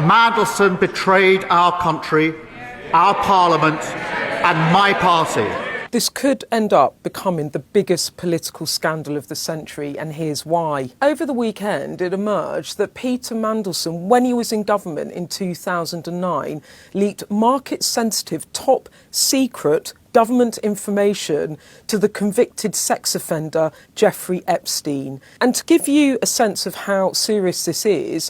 Mandelson betrayed our country, our parliament and my party. This could end up becoming the biggest political scandal of the century, and here's why. Over the weekend, it emerged that Peter Mandelson, when he was in government in 2009, leaked market-sensitive, top-secret government information to the convicted sex offender Jeffrey Epstein. And to give you a sense of how serious this is,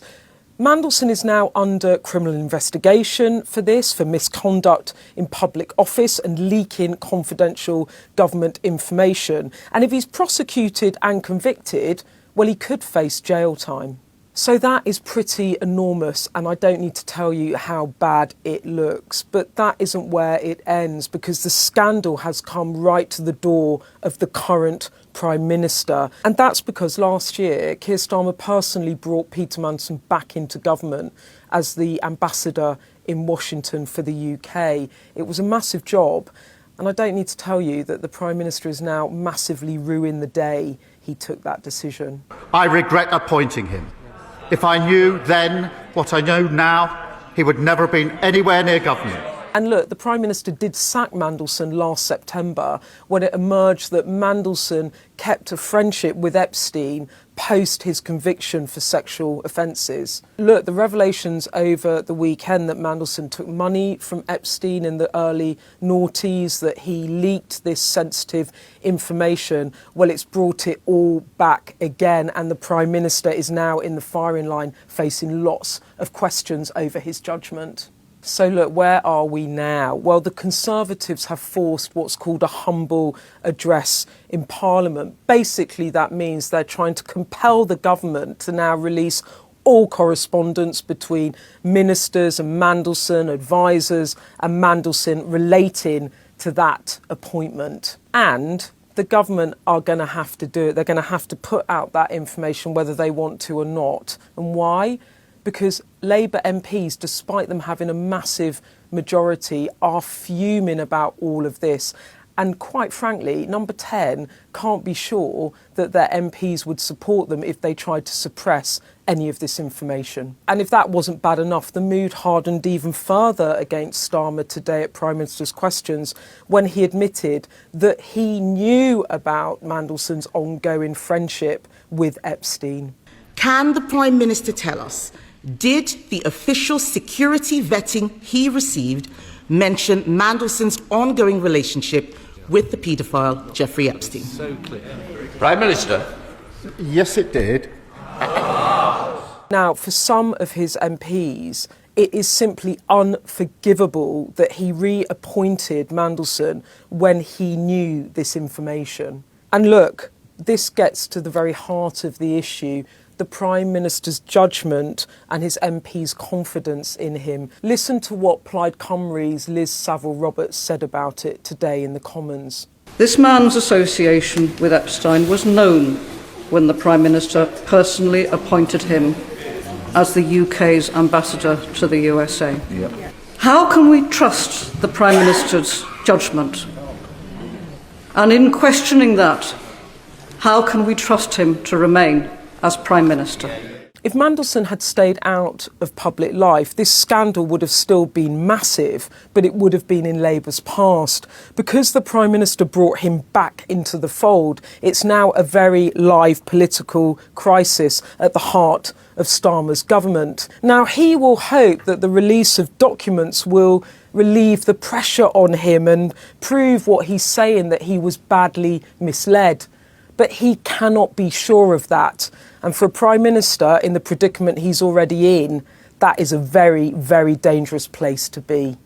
Mandelson is now under criminal investigation for this, for misconduct in public office and leaking confidential government information. And if he's prosecuted and convicted, well, he could face jail time. So that is pretty enormous, and I don't need to tell you how bad it looks. But that isn't where it ends, because the scandal has come right to the door of the current Prime Minister. And that's because last year, Keir Starmer personally brought Peter Mandelson back into government as the ambassador in Washington for the UK. It was a massive job, and I don't need to tell you that the Prime Minister has now massively ruined the day he took that decision. I regret appointing him. If I knew then what I know now, he would never have been anywhere near government. And look, the Prime Minister did sack Mandelson last September when it emerged that Mandelson kept a friendship with Epstein post his conviction for sexual offences. Look, the revelations over the weekend that Mandelson took money from Epstein in the early noughties, that he leaked this sensitive information, well, it's brought it all back again, and the Prime Minister is now in the firing line facing lots of questions over his judgment. So look, where are we now? Well, the Conservatives have forced what's called a humble address in Parliament. Basically, that means they're trying to compel the government to now release all correspondence between ministers and Mandelson, advisors and Mandelson relating to that appointment. And the government are going to have to do it. They're going to have to put out that information whether they want to or not. And why? Because Labour MPs, despite them having a massive majority, are fuming about all of this. And quite frankly, Number 10 can't be sure that their MPs would support them if they tried to suppress any of this information. And if that wasn't bad enough, the mood hardened even further against Starmer today at Prime Minister's Questions when he admitted that he knew about Mandelson's ongoing friendship with Epstein. Can the Prime Minister tell us, did the official security vetting he received mention Mandelson's ongoing relationship with the paedophile Jeffrey Epstein? So clear. Prime Minister. Yes, it did. Now, for some of his MPs, it is simply unforgivable that he reappointed Mandelson when he knew this information. And look, this gets to the very heart of the issue: the Prime Minister's judgment and his MP's confidence in him. Listen to what Plaid Cymru's Liz Saville-Roberts said about it today in the Commons. This man's association with Epstein was known when the Prime Minister personally appointed him as the UK's ambassador to the USA. Yep. How can we trust the Prime Minister's judgment? And in questioning that, how can we trust him to remain as Prime Minister? If Mandelson had stayed out of public life, this scandal would have still been massive, but it would have been in Labour's past. Because the Prime Minister brought him back into the fold, it's now a very live political crisis at the heart of Starmer's government. Now, he will hope that the release of documents will relieve the pressure on him and prove what he's saying, that he was badly misled. But he cannot be sure of that. And for a Prime Minister in the predicament he's already in, that is a very, very dangerous place to be.